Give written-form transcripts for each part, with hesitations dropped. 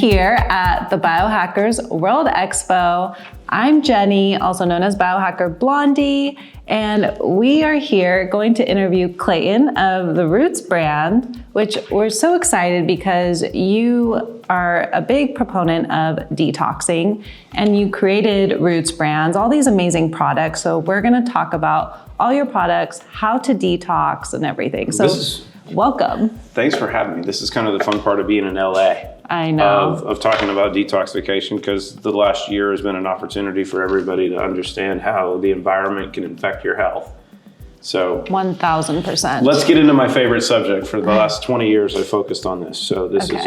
here at the Biohackers World Expo. I'm Jenny, also known as Biohacker Blondie, and we are here going to interview Clayton of the Roots brand, which we're so excited because you are a big proponent of detoxing and you created Roots brands, all these amazing products. So we're going to talk about all your products, how to detox and everything. So welcome. Thanks for having me. This is kind of the fun part of being in LA. I know. Of talking about detoxification, because the last year has been an opportunity for everybody to understand how the environment can affect your health. So 1000%. Let's get into my favorite subject. For the last 20 years, I focused on this. So this is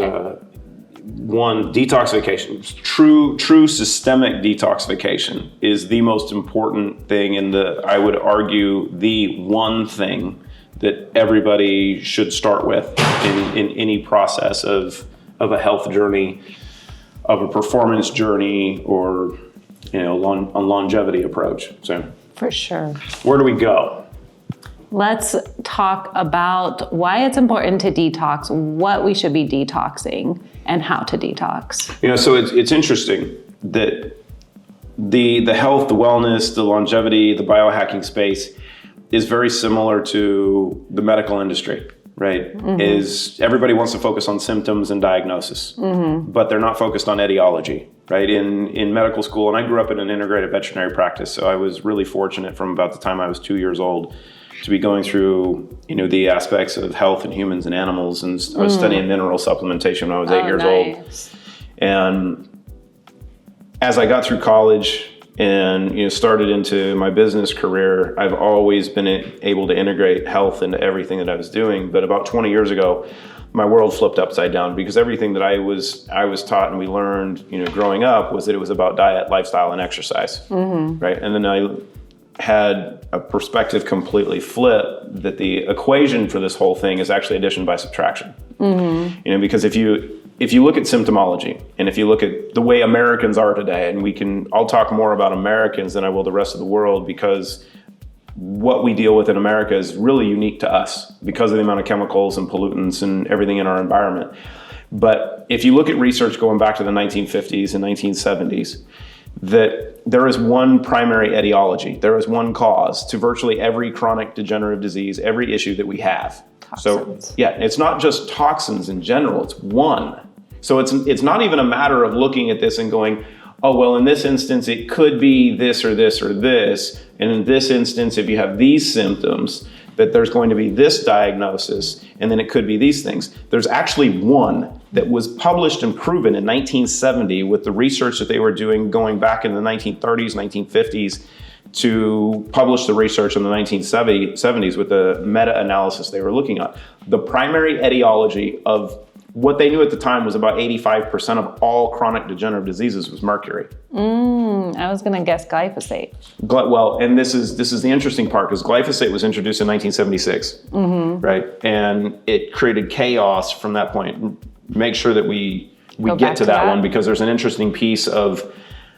one, detoxification. True systemic detoxification is the most important thing, and I would argue the one thing that everybody should start with in any process of a health journey, of a performance journey, or a longevity approach. So for sure. Where do we go? Let's talk about why it's important to detox, what we should be detoxing, and how to detox. So it's interesting that the health, the wellness, the longevity, the biohacking space is very similar to the medical industry, right? Mm-hmm. Is everybody wants to focus on symptoms and diagnosis, but they're not focused on etiology, right? In medical school, and I grew up in an integrated veterinary practice, so I was really fortunate from about the time I was 2 years old to be going through, the aspects of health in humans and animals, and I was studying mineral supplementation when I was 8 years old. And as I got through college and started into my business career, I've always been able to integrate health into everything that I was doing. But about 20 years ago, my world flipped upside down, because everything that I was taught and we learned, growing up, was that it was about diet, lifestyle, and exercise, right? And then I had a perspective completely flip, that the equation for this whole thing is actually addition by subtraction. Because if you look at symptomology, and if you look at the way Americans are today, and I'll talk more about Americans than I will the rest of the world, because what we deal with in America is really unique to us because of the amount of chemicals and pollutants and everything in our environment. But if you look at research going back to the 1950s and 1970s, that there is one primary etiology, there is one cause to virtually every chronic degenerative disease, every issue that we have. Toxins. So it's not just toxins in general, it's one. So it's not even a matter of looking at this and going, oh, well, in this instance, it could be this or this or this. And in this instance, if you have these symptoms, that there's going to be this diagnosis, and then it could be these things. There's actually one that was published and proven in 1970 with the research that they were doing going back in the 1930s, 1950s, to publish the research in the 1970s with the meta-analysis they were looking at. The primary etiology of what they knew at the time was about 85% of all chronic degenerative diseases was mercury. I was going to guess glyphosate. Well, and this is the interesting part, because glyphosate was introduced in 1976, right? And it created chaos from that point. Make sure that we get to that one, because there's an interesting piece of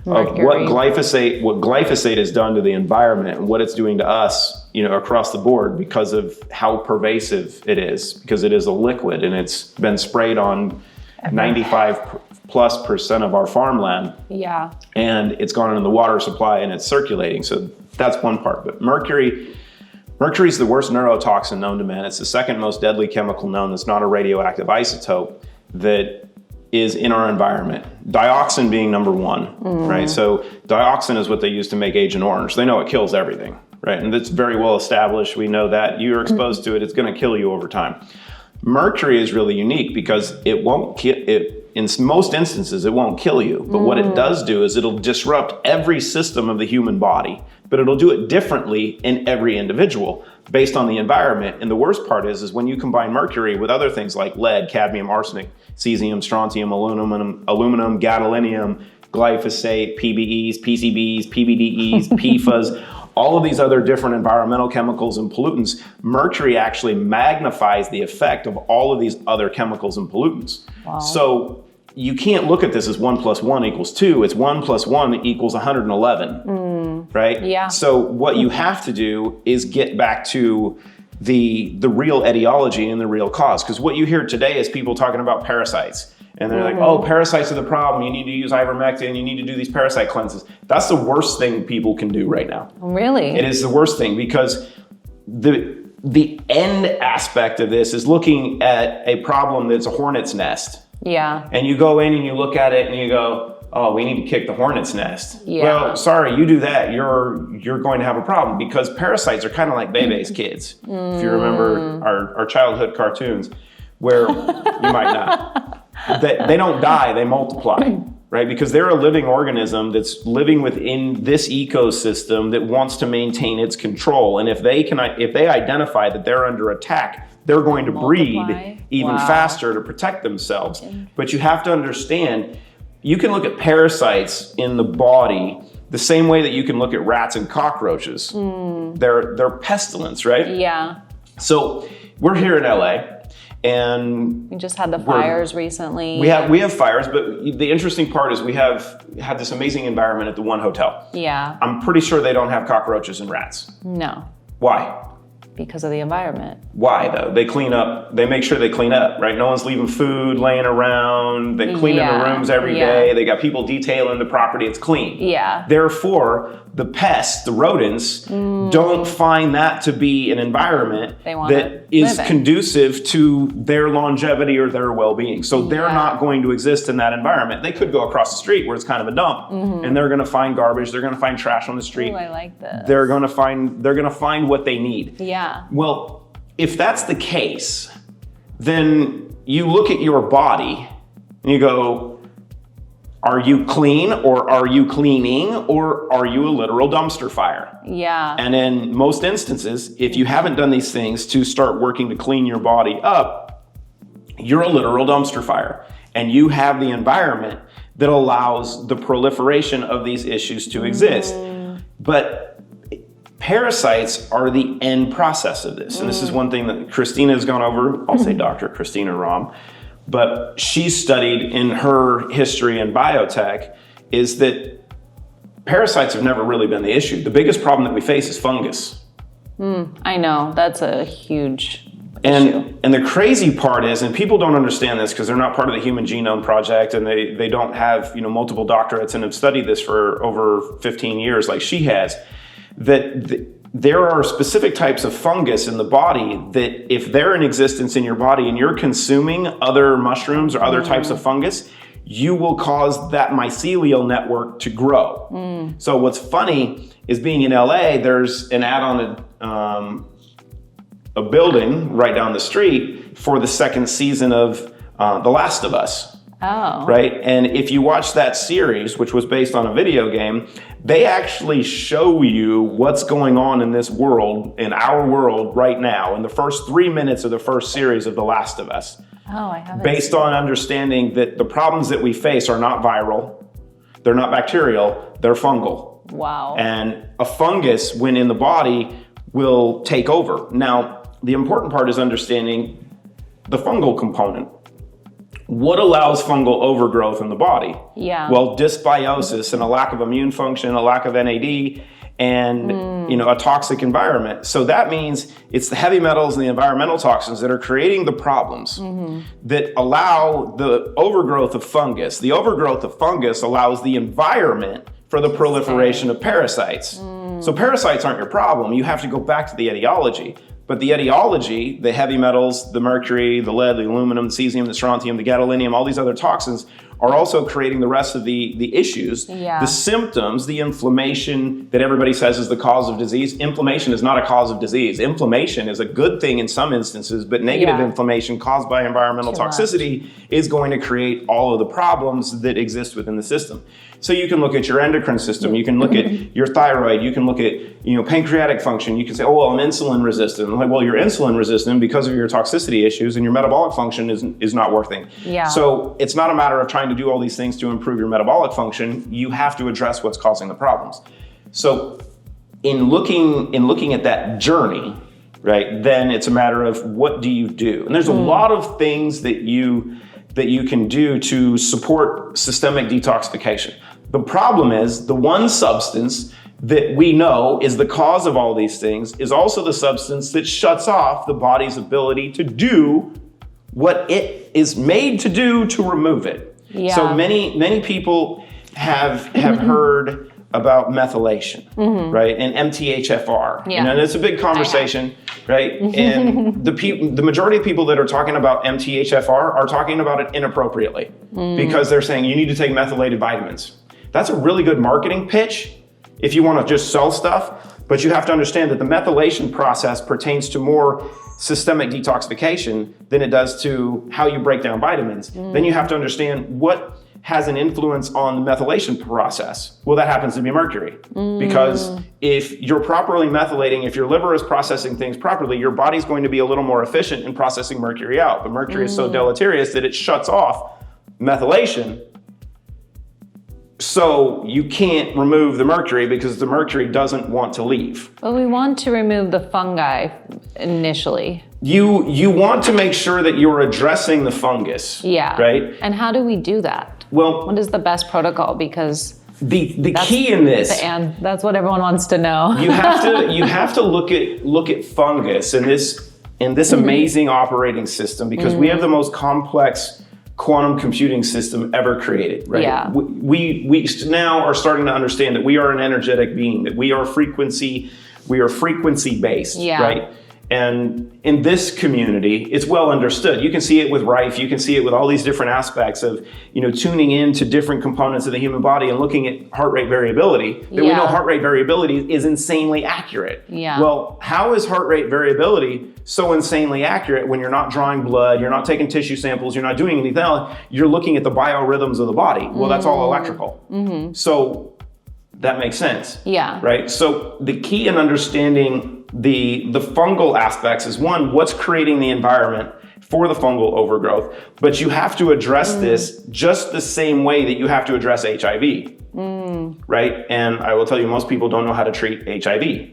what glyphosate has done to the environment and what it's doing to us, across the board, because of how pervasive it is, because it is a liquid and it's been sprayed on 95+% of our farmland. Yeah. And it's gone into the water supply and it's circulating. So that's one part. But Mercury is the worst neurotoxin known to man. It's the second most deadly chemical known that's not a radioactive isotope that is in our environment. Dioxin being number one, right? So dioxin is what they use to make Agent Orange. They know it kills everything, right? And it's very well established. We know that you're exposed to it, it's gonna kill you over time. Mercury is really unique because it won't in most instances, it won't kill you. But what it does do is it'll disrupt every system of the human body, but it'll do it differently in every individual based on the environment. And the worst part is when you combine mercury with other things like lead, cadmium, arsenic, cesium, strontium, aluminum, gadolinium, glyphosate, PBEs, PCBs, PBDEs, PFAS, all of these other different environmental chemicals and pollutants, mercury actually magnifies the effect of all of these other chemicals and pollutants. Wow. So you can't look at this as 1 + 1 = 2. It's 1 + 1 = 111, right? Yeah. So what you have to do is get back to the real etiology and the real cause. Because what you hear today is people talking about parasites. And they're like, oh, parasites are the problem. You need to use ivermectin. You need to do these parasite cleanses. That's the worst thing people can do right now. Really? It is the worst thing, because the end aspect of this is looking at a problem that's a hornet's nest. Yeah. And you go in and you look at it and you go, oh, we need to kick the hornet's nest. Yeah. Well, sorry, you do that, you're going to have a problem, because parasites are kind of like Bebe's kids. If you remember our childhood cartoons, where you might not. They don't die, they multiply, right? Because they're a living organism that's living within this ecosystem that wants to maintain its control. And if they identify that they're under attack, they're going to breed even faster to protect themselves. But you have to understand, you can look at parasites in the body the same way that you can look at rats and cockroaches. They're pestilence, right? Yeah. So we're here in LA. And we just had the fires recently. We have fires, but the interesting part is we have had this amazing environment at the one hotel. Yeah. I'm pretty sure they don't have cockroaches and rats. No. Why? Because of the environment. Why though? They clean up, they make sure they clean up, right? No one's leaving food laying around. They clean in the rooms every day. They got people detailing the property. It's clean. Yeah. Therefore, the pests, the rodents, don't find that to be an environment that is conducive to their longevity or their well-being. So they're not going to exist in that environment. They could go across the street where it's kind of a dump, and they're going to find garbage. They're going to find trash on the street. Ooh, I like this. They're going to find what they need. Yeah. Well, if that's the case, then you look at your body and you go, are you clean, or are you cleaning, or are you a literal dumpster fire? Yeah. And in most instances, if you haven't done these things to start working to clean your body up, you're a literal dumpster fire. And you have the environment that allows the proliferation of these issues to exist. But parasites are the end process of this. And this is one thing that Christina has gone over. I'll say Dr. Christina Rahm. But she's studied in her history in biotech is that parasites have never really been the issue. The biggest problem that we face is fungus. I know, that's a huge issue. And the crazy part is, and people don't understand this because they're not part of the Human Genome Project, and they don't have multiple doctorates and have studied this for over 15 years like she has, that there are specific types of fungus in the body that if they're in existence in your body and you're consuming other mushrooms or other types of fungus, you will cause that mycelial network to grow. So what's funny is, being in LA, there's an ad on a building right down the street for the second season of The Last of Us. Oh. Right? And if you watch that series, which was based on a video game, they actually show you what's going on in this world, in our world right now, in the first 3 minutes of the first series of The Last of Us. Oh, I haven't. Based on understanding that the problems that we face are not viral, they're not bacterial, they're fungal. Wow. And a fungus, when in the body, will take over. Now, the important part is understanding the fungal component. What allows fungal overgrowth in the body? Yeah. Well, dysbiosis and a lack of immune function, a lack of NAD, and a toxic environment. So that means it's the heavy metals and the environmental toxins that are creating the problems that allow the overgrowth of fungus. The overgrowth of fungus allows the environment for the proliferation of parasites. So parasites aren't your problem. You have to go back to the etiology. But the etiology, the heavy metals, the mercury, the lead, the aluminum, the cesium, the strontium, the gadolinium, all these other toxins are also creating the rest of the issues. Yeah. The symptoms, the inflammation that everybody says is the cause of disease. Inflammation is not a cause of disease. Inflammation is a good thing in some instances, but negative inflammation caused by environmental toxicity is going to create all of the problems that exist within the system. So you can look at your endocrine system, you can look at your thyroid, you can look at pancreatic function. You can say, oh, well, I'm insulin resistant. I'm like, well, you're insulin resistant because of your toxicity issues, and your metabolic function is not working. Yeah. So it's not a matter of trying to do all these things to improve your metabolic function. You have to address what's causing the problems. So in looking at that journey, right, then it's a matter of what do you do? And there's a lot of things that you can do to support systemic detoxification. The problem is the one substance that we know is the cause of all these things is also the substance that shuts off the body's ability to do what it is made to do to remove it. Yeah. So many people have heard about methylation, right? And MTHFR. Yeah. And it's a big conversation, right? And the majority of people that are talking about MTHFR are talking about it inappropriately because they're saying you need to take methylated vitamins. That's a really good marketing pitch if you want to just sell stuff, but you have to understand that the methylation process pertains to more systemic detoxification than it does to how you break down vitamins. Then you have to understand what has an influence on the methylation process. Well, that happens to be mercury. Because if you're properly methylating, if your liver is processing things properly, your body's going to be a little more efficient in processing mercury out. But mercury is so deleterious that it shuts off methylation. So you can't remove the mercury because the mercury doesn't want to leave. But we want to remove the fungi initially. You want to make sure that you're addressing the fungus. Yeah. Right? And how do we do that? Well, What is the best protocol? Because the key in this, and that's what everyone wants to know. you have to look at fungus and this amazing operating system, because we have the most complex quantum computing system ever created, right? Yeah. We now are starting to understand that we are an energetic being, that we are frequency based, Yeah. right? And in this community, it's well understood. You can see it with Rife, you can see it with all these different aspects of, tuning into different components of the human body and looking at heart rate variability, that we know heart rate variability is insanely accurate. Yeah. Well, how is heart rate variability so insanely accurate when you're not drawing blood, you're not taking tissue samples, you're not doing anything else, you're looking at the biorhythms of the body? Well, that's all electrical. So that makes sense. Yeah. Right? So the key in understanding the fungal aspects is, one, what's creating the environment for the fungal overgrowth, but you have to address this just the same way that you have to address HIV, right? And I will tell you, most people don't know how to treat HIV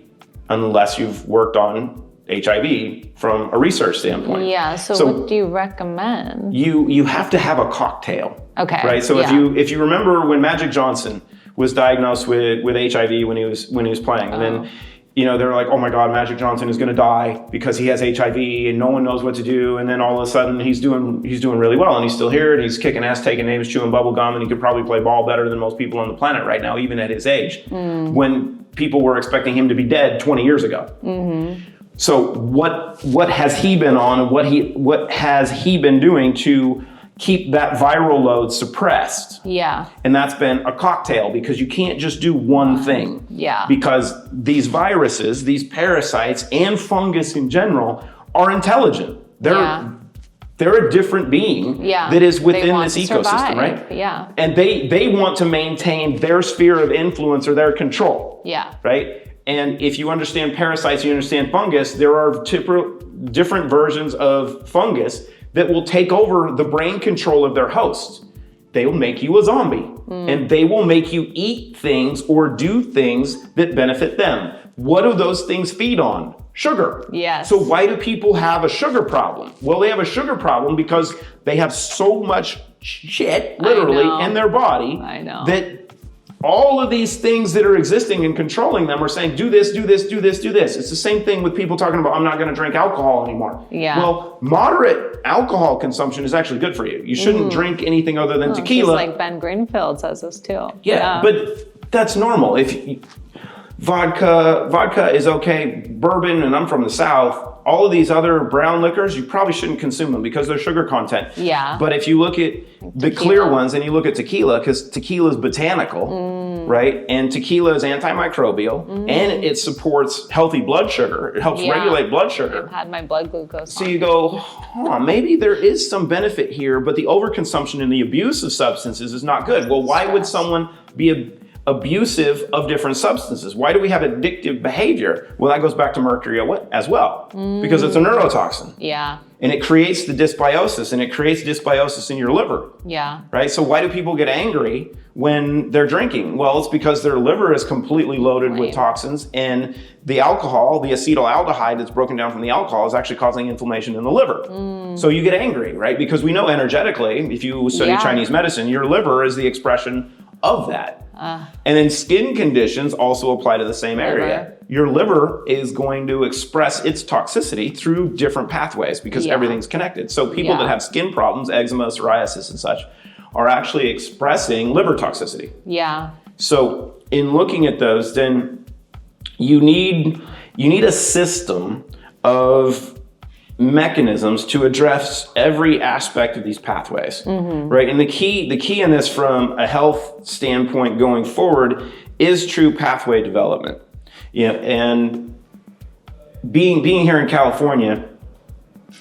unless you've worked on HIV from a research standpoint. Yeah, so what do you recommend? You have to have a cocktail. Okay. Right? So if you remember when Magic Johnson was diagnosed with HIV when he was playing, and then they were like, oh my God, Magic Johnson is going to die because he has HIV and no one knows what to do. And then all of a sudden he's doing really well, and he's still here and he's kicking ass, taking names, chewing bubble gum, and he could probably play ball better than most people on the planet right now, even at his age, when people were expecting him to be dead 20 years ago. So what has he been on, and what has he been doing to keep that viral load suppressed? Yeah. And that's been a cocktail, because you can't just do one thing. Yeah. Because these viruses, these parasites, and fungus in general are intelligent. They're a different being that is within this ecosystem, right? Yeah. And they want to maintain their sphere of influence or their control. Yeah. Right? And if you understand parasites, you understand fungus, there are different versions of fungus that will take over the brain control of their host. They will make you a zombie, and they will make you eat things or do things that benefit them. What do those things feed on? Sugar. Yes. So why do people have a sugar problem? Well, they have a sugar problem because they have so much shit, literally, in their body that all of these things that are existing and controlling them are saying, do this, do this, do this, do this. It's the same thing with people talking about, I'm not going to drink alcohol anymore. Yeah. Well, moderate alcohol consumption is actually good for you. You shouldn't drink anything other than tequila. Just like Ben Greenfield says this too. Yeah, but that's normal. Vodka is okay. Bourbon, and I'm from the South, all of these other brown liquors, you probably shouldn't consume them because they're sugar content. Yeah. But if you look at the clear ones and you look at tequila, because tequila is botanical, right? And tequila is antimicrobial, and it supports healthy blood sugar. It helps regulate blood sugar. I've had my blood glucose. So you go, maybe there is some benefit here, but the overconsumption and the abuse of substances is not good. Well, why would someone be abusive of different substances? Why do we have addictive behavior? Well, that goes back to mercury as well, because it's a neurotoxin. Yeah. And it creates the dysbiosis, and it creates dysbiosis in your liver. Yeah. Right? So why do people get angry when they're drinking? Well, it's because their liver is completely loaded with toxins, and the alcohol, the acetaldehyde that's broken down from the alcohol, is actually causing inflammation in the liver. So you get angry, right? Because we know energetically, if you study Chinese medicine, your liver is the expression of that. And then skin conditions also apply to the same area. Your liver is going to express its toxicity through different pathways because everything's connected. So people that have skin problems, eczema, psoriasis and such, are actually expressing liver toxicity. Yeah. So in looking at those, then you need a system of mechanisms to address every aspect of these pathways, right? And the key in this from a health standpoint going forward is true pathway development. And being here in California,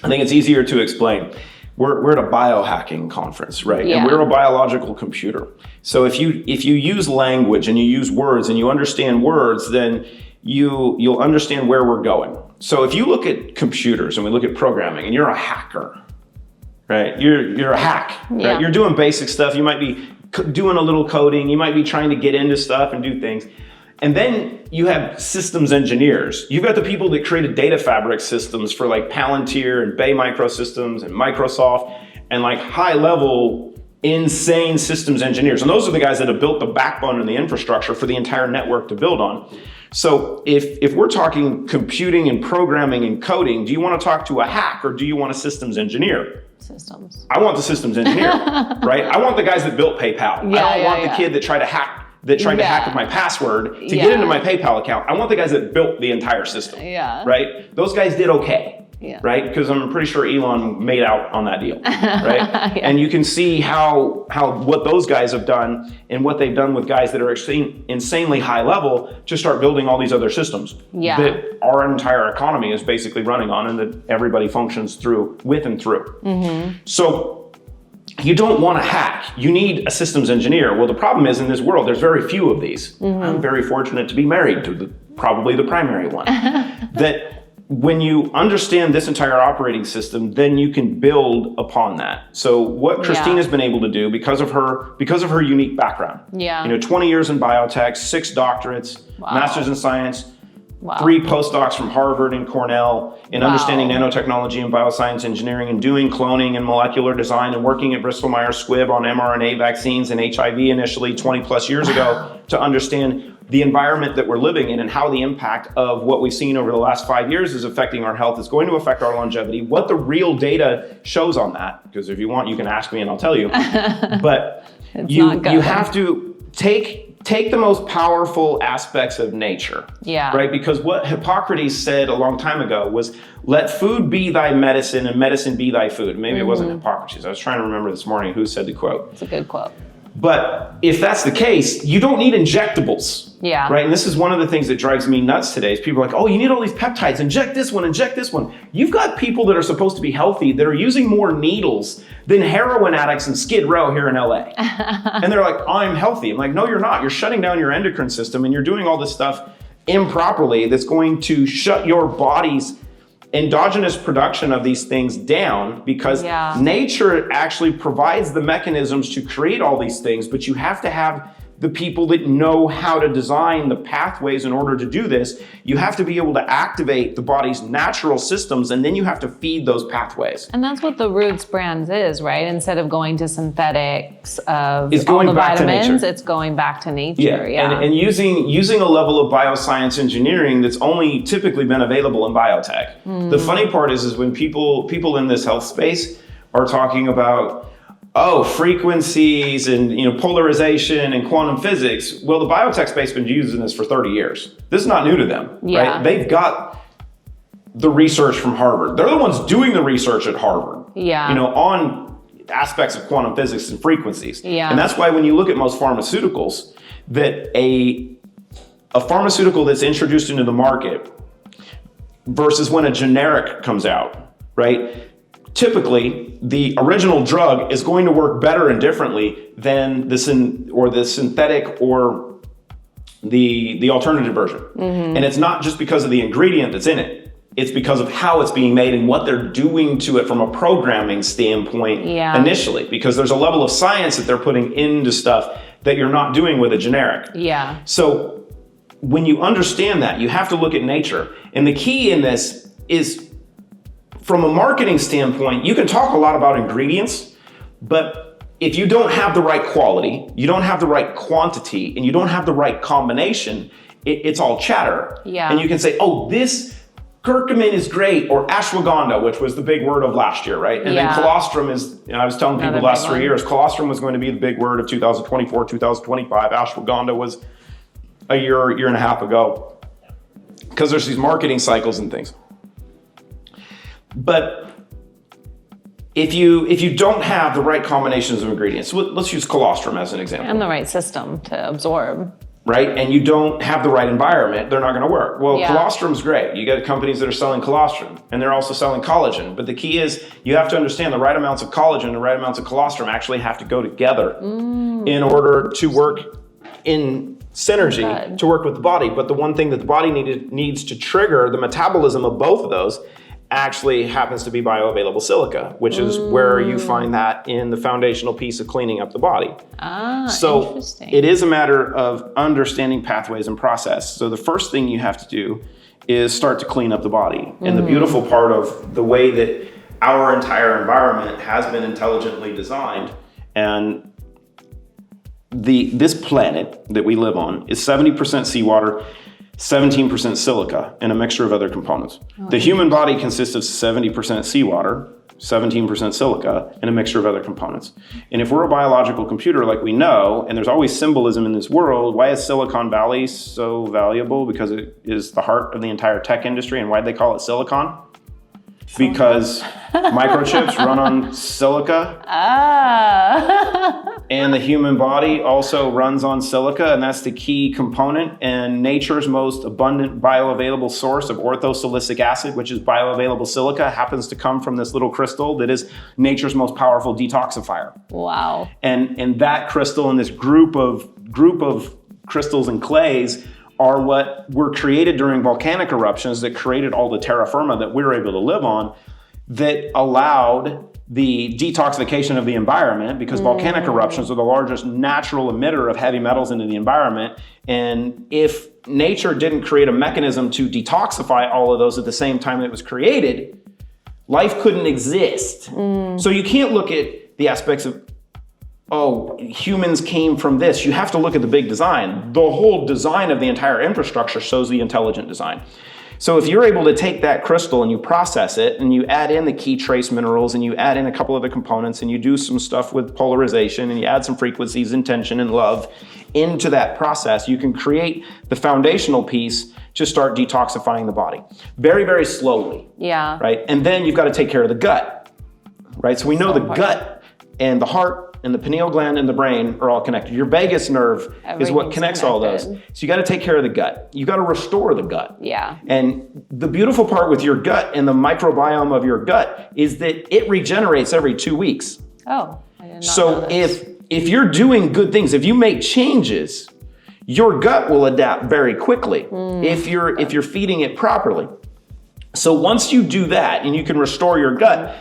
I think it's easier to explain. We're at a biohacking conference, right? Yeah. And we're a biological computer. So if you use language and you use words and you understand words, then you'll understand where we're going. So if you look at computers and we look at programming and you're a hacker, right? You're a hack, right? You're doing basic stuff. You might be doing a little coding. You might be trying to get into stuff and do things. And then you have systems engineers. You've got the people that created data fabric systems for like Palantir and Bay Microsystems and Microsoft and like high level insane systems engineers. And those are the guys that have built the backbone and the infrastructure for the entire network to build on. So if we're talking computing and programming and coding, do you want to talk to a hack or do you want a systems engineer? Systems. I want the systems engineer, right? I want the guys that built PayPal. I don't want the kid that tried to hack with my password to get into my PayPal account. I want the guys that built the entire system, right? Those guys did okay. Right? Because I'm pretty sure Elon made out on that deal, right? And you can see how what those guys have done and what they've done with guys that are insanely high level to start building all these other systems that our entire economy is basically running on and that everybody functions with and through. So you don't want to hack. You need a systems engineer. Well, the problem is in this world, there's very few of these. I'm very fortunate to be married to probably the primary one. That when you understand this entire operating system, then you can build upon that. So what Christine has been able to do because of her unique background. 20 years in biotech, 6 doctorates, masters in science, 3 postdocs from Harvard and Cornell in understanding nanotechnology and bioscience engineering and doing cloning and molecular design and working at Bristol Myers Squibb on mRNA vaccines and HIV initially 20 plus years ago to understand the environment that we're living in and how the impact of what we've seen over the last 5 years is affecting our health, is going to affect our longevity, what the real data shows on that. Because if you want, you can ask me and I'll tell you. But you have to take the most powerful aspects of nature, right? Because what Hippocrates said a long time ago was, let food be thy medicine and medicine be thy food. Maybe it wasn't Hippocrates. I was trying to remember this morning who said the quote. It's a good quote. But if that's the case, you don't need injectables, right? And this is one of the things that drives me nuts today is people are like, oh, you need all these peptides, inject this one, inject this one. You've got people that are supposed to be healthy that are using more needles than heroin addicts in Skid Row here in LA. And they're like, I'm healthy. I'm like, no, you're not. You're shutting down your endocrine system and you're doing all this stuff improperly that's going to shut your body's endogenous production of these things down because nature actually provides the mechanisms to create all these things, but you have to have the people that know how to design the pathways in order to do this. You have to be able to activate the body's natural systems, and then you have to feed those pathways. And that's what the Roots brand is, right? Instead of going to synthetics of all the vitamins, it's going back to nature. And using a level of bioscience engineering that's only typically been available in biotech. The funny part is when people in this health space are talking about frequencies and polarization and quantum physics. Well, the biotech space has been using this for 30 years. This is not new to them, right? They've got the research from Harvard. They're the ones doing the research at Harvard, on aspects of quantum physics and frequencies. And that's why when you look at most pharmaceuticals, that a pharmaceutical that's introduced into the market versus when a generic comes out, right? Typically, the original drug is going to work better and differently than the synthetic or the alternative version. And it's not just because of the ingredient that's in it. It's because of how it's being made and what they're doing to it from a programming standpoint initially. Because there's a level of science that they're putting into stuff that you're not doing with a generic. So when you understand that, you have to look at nature. And the key in this is, from a marketing standpoint, you can talk a lot about ingredients, but if you don't have the right quality, you don't have the right quantity, and you don't have the right combination, it's all chatter. Yeah. And you can say, oh, this curcumin is great, or ashwagandha, which was the big word of last year, right? And then colostrum is, I was telling people the last 3 years, colostrum was going to be the big word of 2024, 2025. Ashwagandha was a year and a half ago, because there's these marketing cycles and things. But if you don't have the right combinations of ingredients, let's use colostrum as an example. And the right system to absorb. Right? And you don't have the right environment, they're not going to work. Well, colostrum's great. You got companies that are selling colostrum, and they're also selling collagen. But the key is you have to understand the right amounts of collagen and the right amounts of colostrum actually have to go together in order to work in synergy, to work with the body. But the one thing that the body needs to trigger the metabolism of both of those actually happens to be bioavailable silica, which is where you find that in the foundational piece of cleaning up the body. So interesting. It is a matter of understanding pathways and process. So the first thing you have to do is start to clean up the body. And the beautiful part of the way that our entire environment has been intelligently designed, and this planet that we live on is 70% seawater, 17% silica, and a mixture of other components. The human body consists of 70% seawater, 17% silica, and a mixture of other components. And if we're a biological computer like we know, and there's always symbolism in this world, why is Silicon Valley so valuable? Because it is the heart of the entire tech industry. And why do they call it silicon? Because microchips run on silica. And the human body also runs on silica, and that's the key component. And nature's most abundant bioavailable source of orthosilicic acid, which is bioavailable silica, happens to come from this little crystal that is nature's most powerful detoxifier. Wow. And that crystal and this group of crystals and clays are what were created during volcanic eruptions that created all the terra firma that we're able to live on, that allowed the detoxification of the environment, because volcanic eruptions are the largest natural emitter of heavy metals into the environment. And if nature didn't create a mechanism to detoxify all of those at the same time it was created, life couldn't exist. So you can't look at the aspects of, oh, humans came from this. You have to look at the big design. The whole design of the entire infrastructure shows the intelligent design. So if you're able to take that crystal and you process it and you add in the key trace minerals and you add in a couple of the components and you do some stuff with polarization and you add some frequencies, intention, and love into that process, you can create the foundational piece to start detoxifying the body. Very, very slowly. Yeah. Right? And then you've got to take care of the gut. Right? So we know the gut and the heart and the pineal gland and the brain are all connected. Your vagus nerve is what connects all those. So you got to take care of the gut. You got to restore the gut. Yeah. And the beautiful part with your gut and the microbiome of your gut is that it regenerates every 2 weeks. Oh, I did not know So this. if you're doing good things, if you make changes, your gut will adapt very quickly if you're feeding it properly. So once you do that and you can restore your gut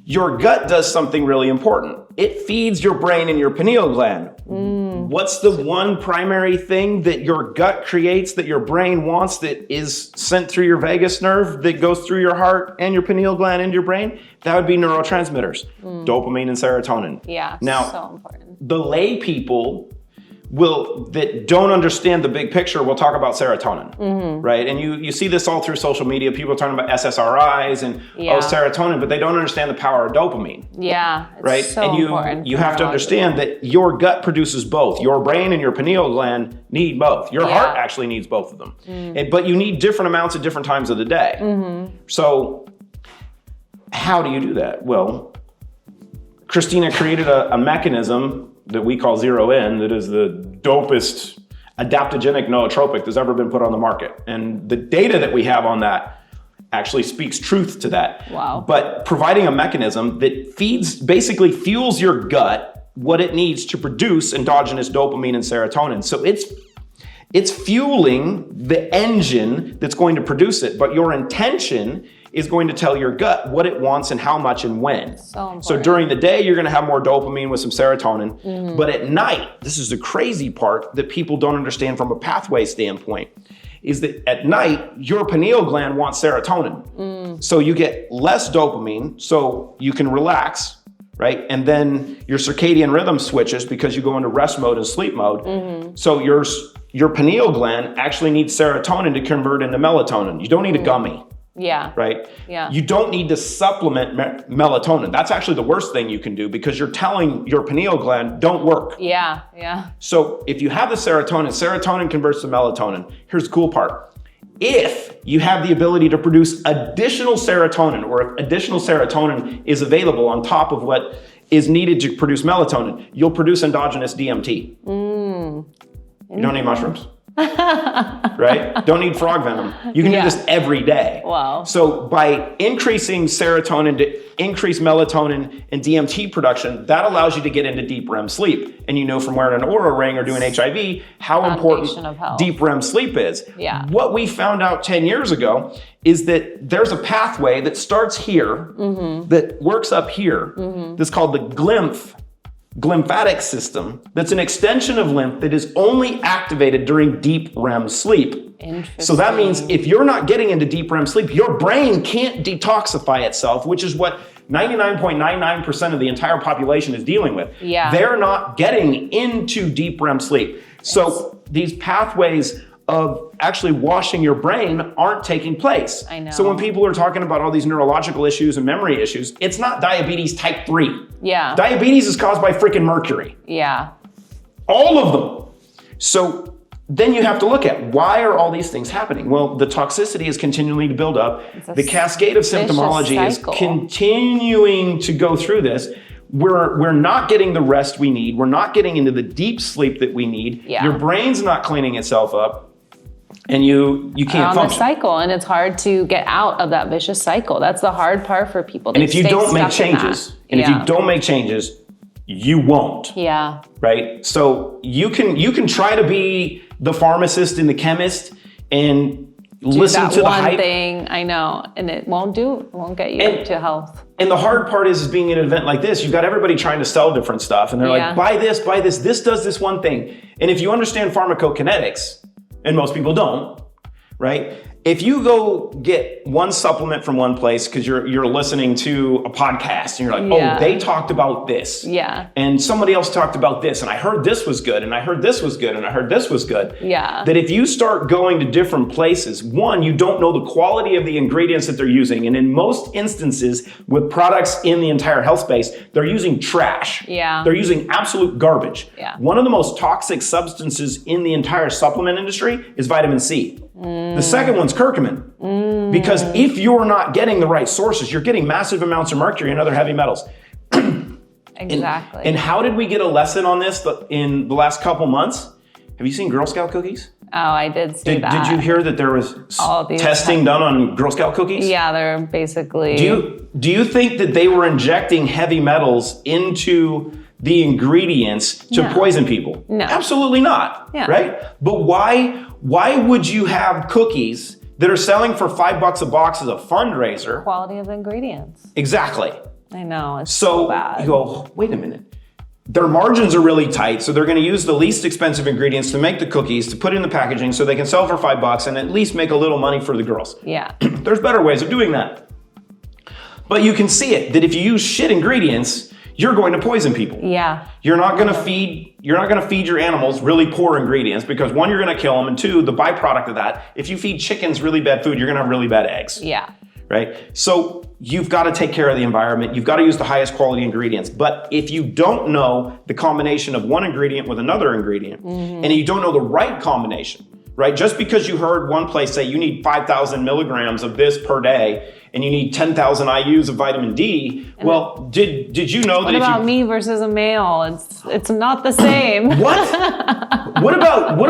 does something really important. It feeds your brain and your pineal gland. What's the one primary thing that your gut creates that your brain wants that is sent through your vagus nerve that goes through your heart and your pineal gland and your brain? That would be neurotransmitters, dopamine and serotonin. Yeah, now, so important. The lay people that don't understand the big picture will talk about serotonin, right? And you see this all through social media. People are talking about SSRIs and serotonin, but they don't understand the power of dopamine. Yeah, it's right? so and important. You have to understand that your gut produces both. Your brain and your pineal gland need both. Your heart actually needs both of them. But you need different amounts at different times of the day. So how do you do that? Well, Christina created a mechanism that we call Zero In, that is the dopest adaptogenic nootropic that's ever been put on the market. And the data that we have on that actually speaks truth to that. Wow. But providing a mechanism that basically fuels your gut what it needs to produce endogenous dopamine and serotonin. So it's fueling the engine that's going to produce it, but your intention is going to tell your gut what it wants and how much and when. So during the day, you're going to have more dopamine with some serotonin. But at night, this is the crazy part that people don't understand from a pathway standpoint, is that at night, your pineal gland wants serotonin. So you get less dopamine, so you can relax, right? And then your circadian rhythm switches because you go into rest mode and sleep mode. So your pineal gland actually needs serotonin to convert into melatonin. You don't need a gummy. Yeah. Right? Yeah. You don't need to supplement melatonin. That's actually the worst thing you can do because you're telling your pineal gland, don't work. Yeah. Yeah. So if you have the serotonin converts to melatonin. Here's the cool part. If you have the ability to produce additional serotonin, or if additional serotonin is available on top of what is needed to produce melatonin, you'll produce endogenous DMT. You don't need mushrooms. Right? Don't need frog venom. You can do this every day. Wow. So by increasing serotonin to increase melatonin and DMT production, that allows you to get into deep REM sleep. And you know from wearing an Oura ring or doing HIV how important deep REM sleep is. Yeah. What we found out 10 years ago is that there's a pathway that starts here, that works up here, that's called the glymphatic system, that's an extension of lymph that is only activated during deep REM sleep. So that means if you're not getting into deep REM sleep, your brain can't detoxify itself, which is what 99.99% of the entire population is dealing with. Yeah. They're not getting into deep REM sleep. So these pathways of actually washing your brain aren't taking place. I know. So when people are talking about all these neurological issues and memory issues, it's not diabetes type 3. Yeah. Diabetes is caused by freaking mercury. Yeah. All of them. So then you have to look at, why are all these things happening? Well, the toxicity is continuing to build up. The cascade of symptomology is continuing to go through this. We're not getting the rest we need. We're not getting into the deep sleep that we need. Yeah. Your brain's not cleaning itself up. And you can't function. The cycle, and it's hard to get out of that vicious cycle. That's the hard part for people. And if you don't make changes, you won't. Yeah. Right? So you can try to be the pharmacist and the chemist and listen to the hype. One thing, I know, and it won't get you to health. And the hard part is being at an event like this, you've got everybody trying to sell different stuff, and they're like, buy this, this does this one thing. And if you understand pharmacokinetics, and most people don't, right? If you go get one supplement from one place because you're listening to a podcast and you're like, oh, they talked about this. Yeah. And somebody else talked about this, and I heard this was good, and I heard this was good, and I heard this was good. Yeah. That if you start going to different places, one, you don't know the quality of the ingredients that they're using. And in most instances with products in the entire health space, they're using trash. Yeah. They're using absolute garbage. Yeah. One of the most toxic substances in the entire supplement industry is vitamin C. The second one's curcumin. Because if you're not getting the right sources, you're getting massive amounts of mercury and other heavy metals. Exactly. And how did we get a lesson on this in the last couple months? Have you seen Girl Scout cookies? Oh, I did see that. Did you hear that there was testing done on Girl Scout cookies? Yeah, they're basically... Do you think that they were injecting heavy metals into the ingredients to poison people? No. Absolutely not. Yeah. Right? But why would you have cookies that are selling for $5 a box as a fundraiser? Quality of the ingredients. Exactly. I know, it's so bad. You go, wait a minute. Their margins are really tight, so they're going to use the least expensive ingredients to make the cookies, to put in the packaging so they can sell for $5 and at least make a little money for the girls. Yeah. There's better ways of doing that. But you can see it, that if you use shit ingredients, you're going to poison people. Yeah. You're not going to feed your animals really poor ingredients because one, you're going to kill them, and two, the byproduct of that, if you feed chickens really bad food, you're going to have really bad eggs. Yeah. Right? So you've got to take care of the environment. You've got to use the highest quality ingredients. But if you don't know the combination of one ingredient with another ingredient, and you don't know the right combination, right? Just because you heard one place say you need 5,000 milligrams of this per day, and you need 10,000 IUs of vitamin D. Well, did you know that? What about me versus a male? It's not the same. What? What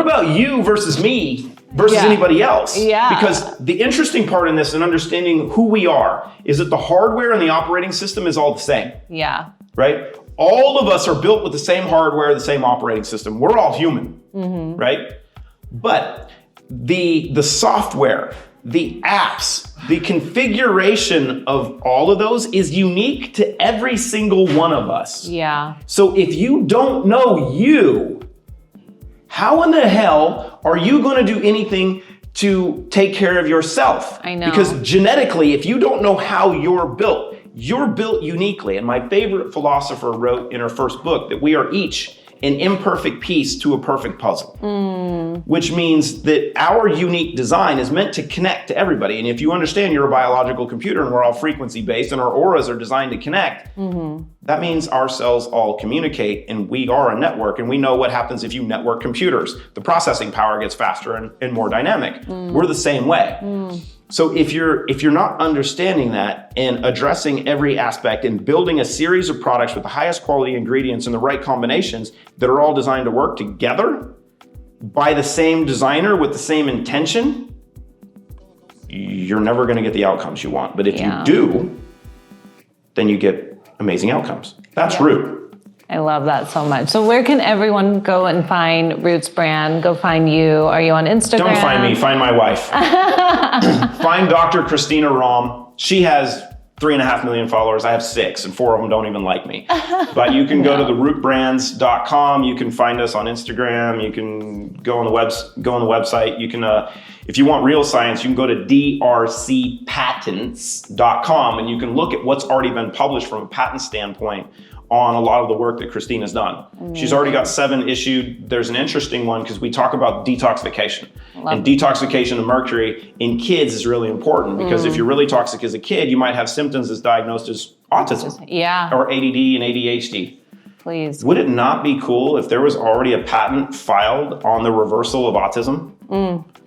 about you versus me versus anybody else? Yeah. Because the interesting part in this and understanding who we are is that the hardware and the operating system is all the same. Yeah. Right? All of us are built with the same hardware, the same operating system. We're all human, right? But the software, the apps, the configuration of all of those is unique to every single one of us. Yeah. So if you don't know you, how in the hell are you going to do anything to take care of yourself? I know. Because genetically, if you don't know how you're built, you're built uniquely. And my favorite philosopher wrote in her first book that we are each an imperfect piece to a perfect puzzle, which means that our unique design is meant to connect to everybody. And if you understand you're a biological computer and we're all frequency based and our auras are designed to connect, that means our cells all communicate and we are a network, and we know what happens if you network computers. The processing power gets faster and more dynamic. We're the same way. So if you're not understanding that and addressing every aspect and building a series of products with the highest quality ingredients and the right combinations that are all designed to work together by the same designer with the same intention, you're never going to get the outcomes you want. But if you do, then you get amazing outcomes. That's Root. I love that so much. So where can everyone go and find Roots Brand? Go find you. Are you on Instagram? Don't find me, find my wife. Find Dr. Christina Rahm. She has 3.5 million followers. I have 6, and 4 of them don't even like me. But you can go to therootbrands.com. You can find us on Instagram. You can go on the website. You can, if you want real science, you can go to drcpatents.com, and you can look at what's already been published from a patent standpoint on a lot of the work that Christina's done. She's already got 7 issued. There's an interesting one because we talk about detoxification. And detoxification of mercury in kids is really important because if you're really toxic as a kid, you might have symptoms that's diagnosed as autism or ADD and ADHD. Please. Would it not be cool if there was already a patent filed on the reversal of autism?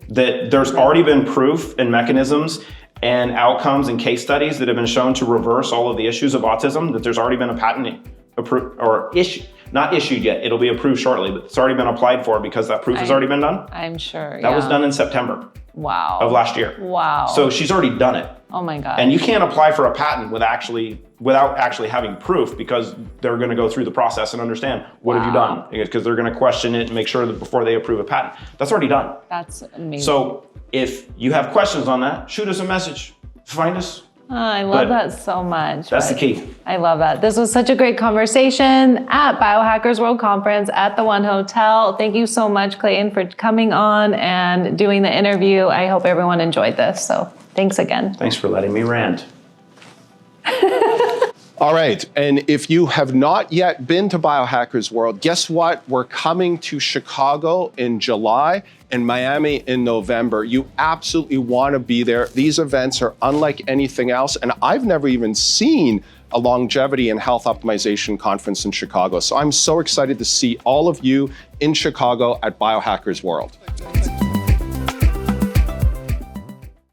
That there's already been proof and mechanisms and outcomes and case studies that have been shown to reverse all of the issues of autism, that there's already been a patent approved or not issued yet. It'll be approved shortly, but it's already been applied for because that proof has already been done. I'm sure. That was done in September of last year. Wow. So she's already done it. Oh my God. And you can't apply for a patent without actually having proof, because they're going to go through the process and understand what have you done, because they're going to question it and make sure that before they approve a patent. That's already done. That's amazing. So if you have questions on that, shoot us a message. Find us. Oh, I love that so much. That's the key. I love that. This was such a great conversation at Biohackers World Conference at the One Hotel. Thank you so much, Clayton, for coming on and doing the interview. I hope everyone enjoyed this. So thanks again. Thanks for letting me rant. All right, and if you have not yet been to Biohackers World, guess what? We're coming to Chicago in July and Miami in November. You absolutely want to be there. These events are unlike anything else, and I've never even seen a longevity and health optimization conference in Chicago. So I'm so excited to see all of you in Chicago at Biohackers World.